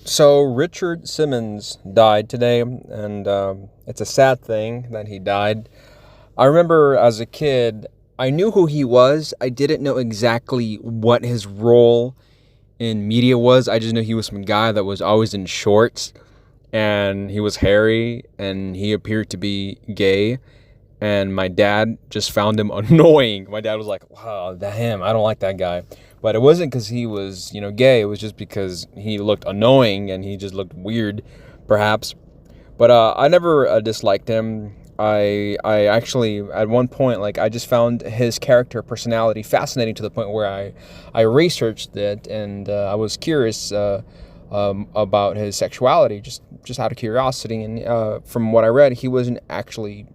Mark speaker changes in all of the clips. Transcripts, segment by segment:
Speaker 1: So Richard Simmons died today, and it's a sad thing that he died. I remember as a kid, I knew who he was. I didn't know exactly what his role in media was. I just knew he was some guy that was always in shorts, and he was hairy, and he appeared to be gay. And my dad just found him annoying. My dad was like, "Wow, him, I don't like that guy." But it wasn't because he was, gay. It was just because he looked annoying and he just looked weird, perhaps. But I never disliked him. I actually, at one point, like, I just found his character personality fascinating to the point where I researched it, and I was curious about his sexuality, just out of curiosity. And from what I read, he wasn't actually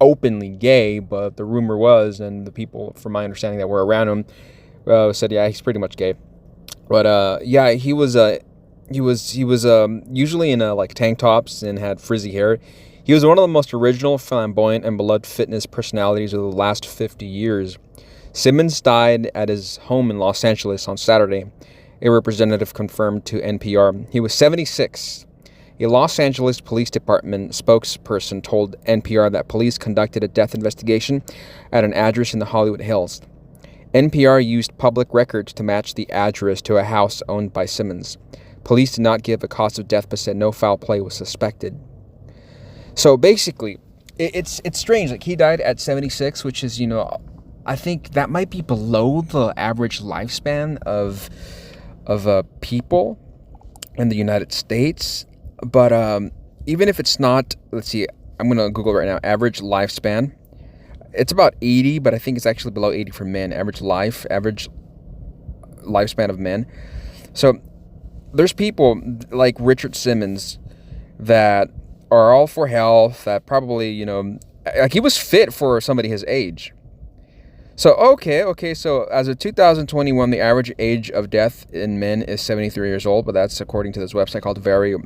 Speaker 1: openly gay, but the rumor was, and the people, from my understanding, that were around him said, yeah, he's pretty much gay. But yeah, he was usually in like tank tops and had frizzy hair. He was one of the most original, flamboyant, and beloved fitness personalities of the last 50 years. Simmons died at his home in Los Angeles on Saturday, a representative confirmed to NPR. He was 76. A Los Angeles Police Department spokesperson told NPR that police conducted a death investigation at an address in the Hollywood Hills. NPR used public records to match the address to a house owned by Simmons. Police did not give a cause of death but said no foul play was suspected. So basically, it's strange. Like, he died at 76, which is, I think that might be below the average lifespan of people in the United States. But even if it's not, let's see, I'm going to Google right now, average lifespan. It's about 80, but I think it's actually below 80 for men, average lifespan of men. So there's people like Richard Simmons that are all for health, that probably, like, he was fit for somebody his age. So, okay, so as of 2021, the average age of death in men is 73 years old, but that's according to this website called Very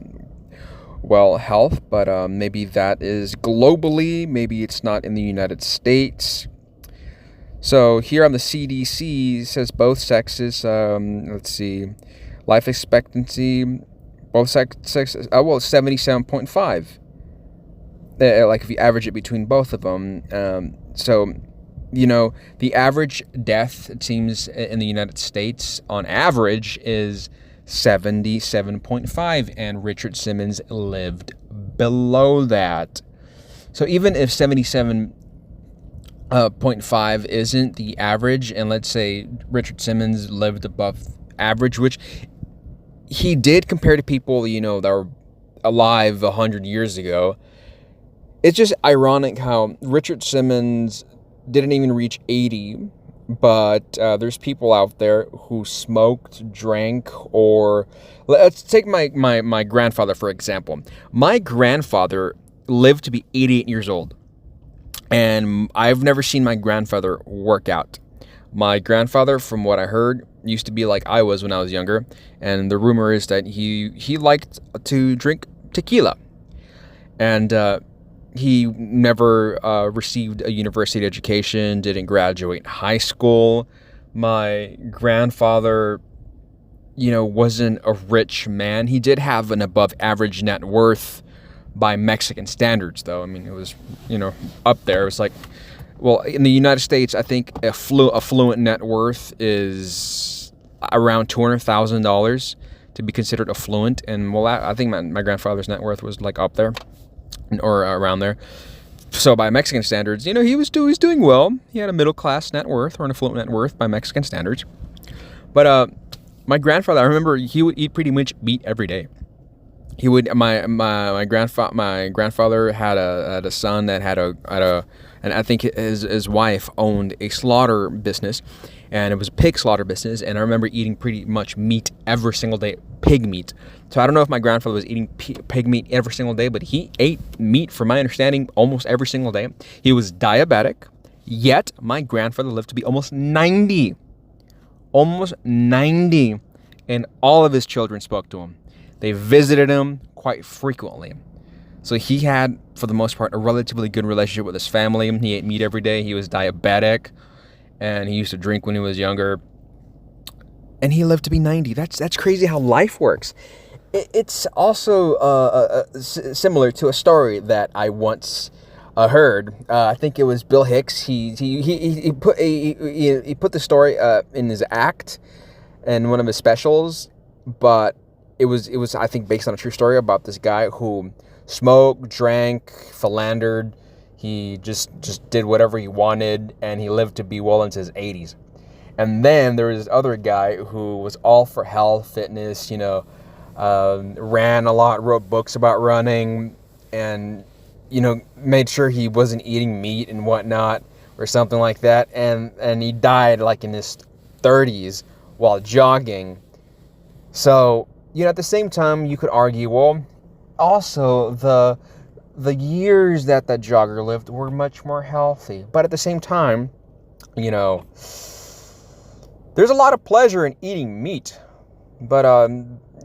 Speaker 1: Well Health, but maybe that is globally, maybe it's not in the United States. So here on the CDC, it says both sexes, let's see, life expectancy, both sexes, 77.5. Like, if you average it between both of them. So, the average death, it seems, in the United States on average is 77.5, and Richard Simmons lived below that. So even if 77.5 isn't the average, and let's say Richard Simmons lived above average, which he did compared to people, that were alive 100 years ago, it's just ironic how Richard Simmons didn't even reach 80, but there's people out there who smoked, drank, or let's take my grandfather, for example. My grandfather lived to be 88 years old, and I've never seen my grandfather work out. My grandfather, from what I heard, used to be like I was when I was younger, and the rumor is that he liked to drink tequila, and he never received a university education, didn't graduate high school. My grandfather, wasn't a rich man. He did have an above average net worth by Mexican standards, though. I mean, it was, up there. It was like, well, in the United States, I think a fluent net worth is around $200,000 to be considered affluent. And, well, I think my grandfather's net worth was like up there, or around there. So by Mexican standards, he was doing well. He had a middle class net worth, or an affluent net worth by Mexican standards. But my grandfather, I remember he would eat pretty much meat every day. He would. My grandfather had a son that had a, and I think his wife owned a slaughter business, and it was a pig slaughter business. And I remember eating pretty much meat every single day, pig meat. So I don't know if my grandfather was eating pig meat every single day, but he ate meat, from my understanding, almost every single day. He was diabetic, yet my grandfather lived to be almost 90. Almost 90. And all of his children spoke to him. They visited him quite frequently. So he had, for the most part, a relatively good relationship with his family. He ate meat every day. He was diabetic, and he used to drink when he was younger. And he lived to be 90. That's crazy how life works. It's also similar to a story that I once heard. I think it was Bill Hicks. He put the story in his act in one of his specials, but it was I think based on a true story about this guy who smoked, drank, philandered. He just did whatever he wanted, and he lived to be well into his 80s. And then there was this other guy who was all for health, fitness, ran a lot, wrote books about running, and, made sure he wasn't eating meat and whatnot or something like that. And he died like in his 30s while jogging. So, at the same time, you could argue, well, also the years that jogger lived were much more healthy. But at the same time, there's a lot of pleasure in eating meat, but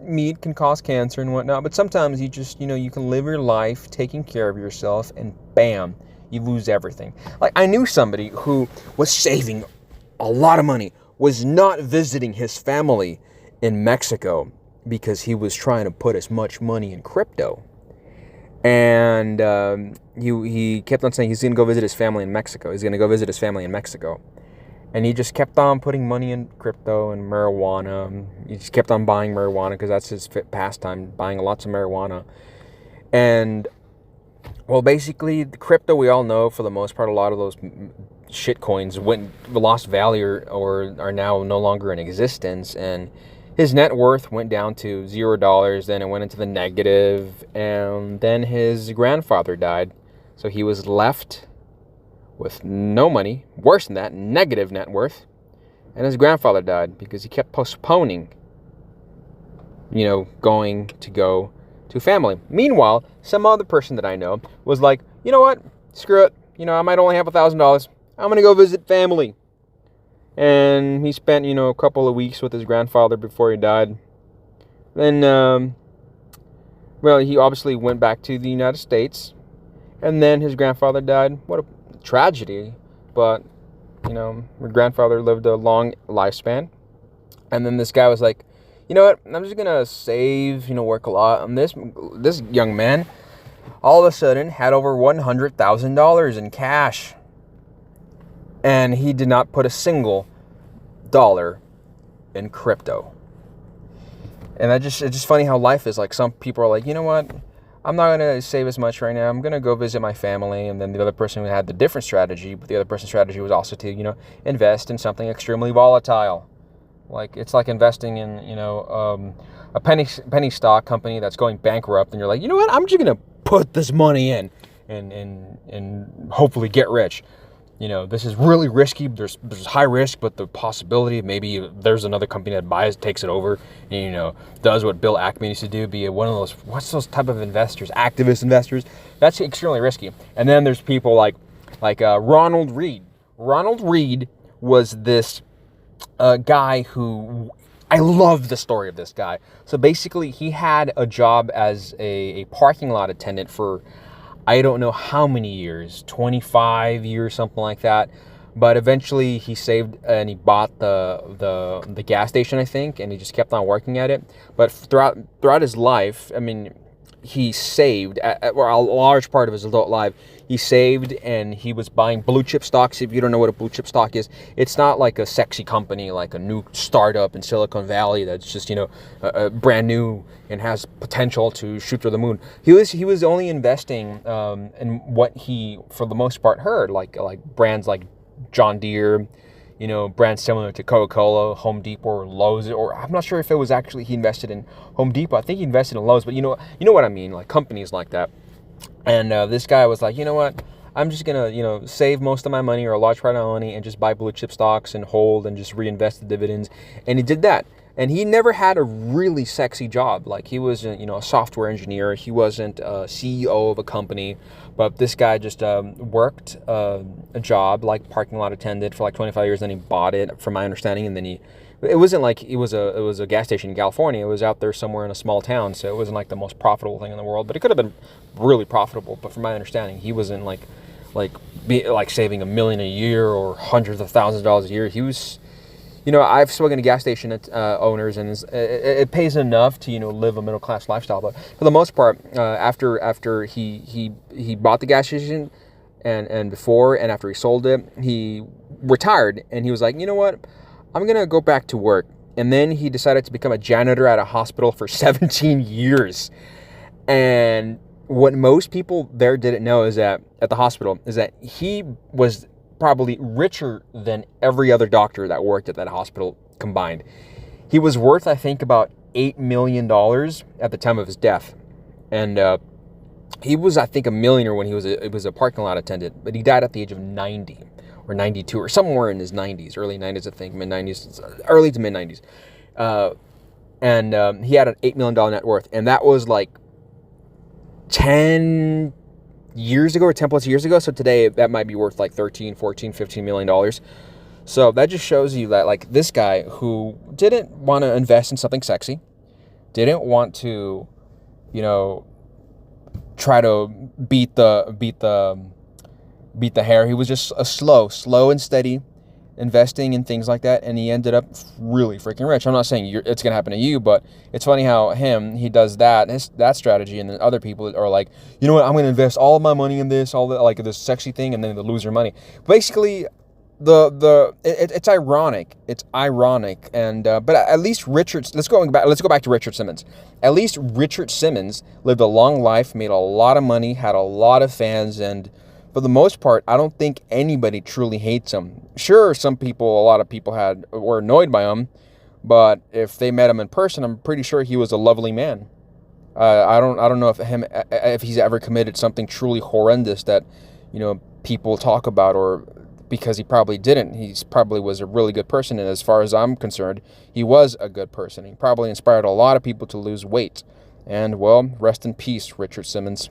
Speaker 1: meat can cause cancer and whatnot. But sometimes you just, you can live your life taking care of yourself, and bam, you lose everything. Like, I knew somebody who was saving a lot of money, was not visiting his family in Mexico because he was trying to put as much money in crypto. And he kept on saying he's going to go visit his family in Mexico. He's going to go visit his family in Mexico. And he just kept on putting money in crypto and marijuana. He just kept on buying marijuana because that's his pastime, buying lots of marijuana. And, well, basically, the crypto, we all know, for the most part, a lot of those shit coins lost value or are now no longer in existence. And his net worth went down to $0. Then it went into the negative. And then his grandfather died. So he was left with no money, worse than that, negative net worth, and his grandfather died because he kept postponing, going to go to family. Meanwhile, some other person that I know was like, you know what, screw it, I might only have $1,000, I'm going to go visit family. And he spent, a couple of weeks with his grandfather before he died. Then, he obviously went back to the United States, and then his grandfather died. What a tragedy, but my grandfather lived a long lifespan. And then this guy was like, you know what, I'm just gonna save, work a lot. And this young man all of a sudden had over $100,000 in cash, and he did not put a single dollar in crypto. And it's just funny how life is. Like, some people are like, you know what, I'm not going to save as much right now. I'm going to go visit my family. And then the other person had the different strategy, but the other person's strategy was also to, invest in something extremely volatile. Like, it's like investing in, a penny stock company that's going bankrupt. And you're like, you know what, I'm just going to put this money in and hopefully get rich. This is really risky. There's high risk, but the possibility of maybe there's another company that takes it over, and, does what Bill Ackman used to do, be one of those, what's those type of investors, activist investors. That's extremely risky. And then there's people like Ronald Reed. Ronald Reed was this guy who, I love the story of this guy. So basically, he had a job as a parking lot attendant for, I don't know how many years, 25 years, something like that. But eventually he saved and he bought the gas station, I think, and he just kept on working at it. But throughout his life, I mean, he saved, or a large part of his adult life, he saved, and he was buying blue chip stocks. If you don't know what a blue chip stock is, it's not like a sexy company, like a new startup in Silicon Valley that's just, brand new and has potential to shoot through the moon. He was only investing in what he, for the most part, heard, like brands like John Deere, brands similar to Coca-Cola, Home Depot, or Lowe's, or I'm not sure if it was actually he invested in Home Depot. I think he invested in Lowe's, but you know what I mean, like companies like that. And this guy was like, you know what, I'm just gonna, save most of my money or a large part of my money and just buy blue chip stocks and hold and just reinvest the dividends. And he did that. And he never had a really sexy job. Like, he was, a software engineer. He wasn't a CEO of a company. But this guy just worked a job like parking lot attendant for like 25 years. Then he bought it, from my understanding. And then it wasn't like it was a gas station in California. It was out there somewhere in a small town. So it wasn't like the most profitable thing in the world. But it could have been really profitable. But from my understanding, he wasn't like saving $1 million a year or hundreds of thousands of dollars a year. He was I've spoken to gas station owners, and it pays enough to live a middle class lifestyle. But for the most part, after he bought the gas station, and before and after he sold it, he retired, and he was like, you know what, I'm gonna go back to work. And then he decided to become a janitor at a hospital for 17 years. And what most people there didn't know is that at the hospital is that he was probably richer than every other doctor that worked at that hospital combined. He was worth, I think, about $8 million at the time of his death. And he was, I think, a millionaire when he was a parking lot attendant, but he died at the age of 90 or 92 or somewhere in his 90s, early 90s, I think, mid 90s, early to mid 90s. And he had an $8 million net worth. And that was like 10 years ago or 10 plus years ago. So today that might be worth like 13, 14, 15 million dollars. So that just shows you that like this guy who didn't want to invest in something sexy, didn't want to, try to beat the hair. He was just a slow and steady investing in things like that, and he ended up really freaking rich. I'm not saying it's gonna happen to you, but it's funny how he does that strategy, and then other people are like, you know what, I'm gonna invest all of my money in this, all the like this sexy thing, and then they lose their money. Basically, it's ironic. It's ironic, and but at least let's go back to Richard Simmons. At least Richard Simmons lived a long life, made a lot of money, had a lot of fans, and for the most part, I don't think anybody truly hates him. Sure, a lot of people were annoyed by him, but if they met him in person, I'm pretty sure he was a lovely man. I don't know if he's ever committed something truly horrendous that people talk about, or because he probably didn't. He probably was a really good person, and as far as I'm concerned, he was a good person. He probably inspired a lot of people to lose weight. And well, rest in peace, Richard Simmons.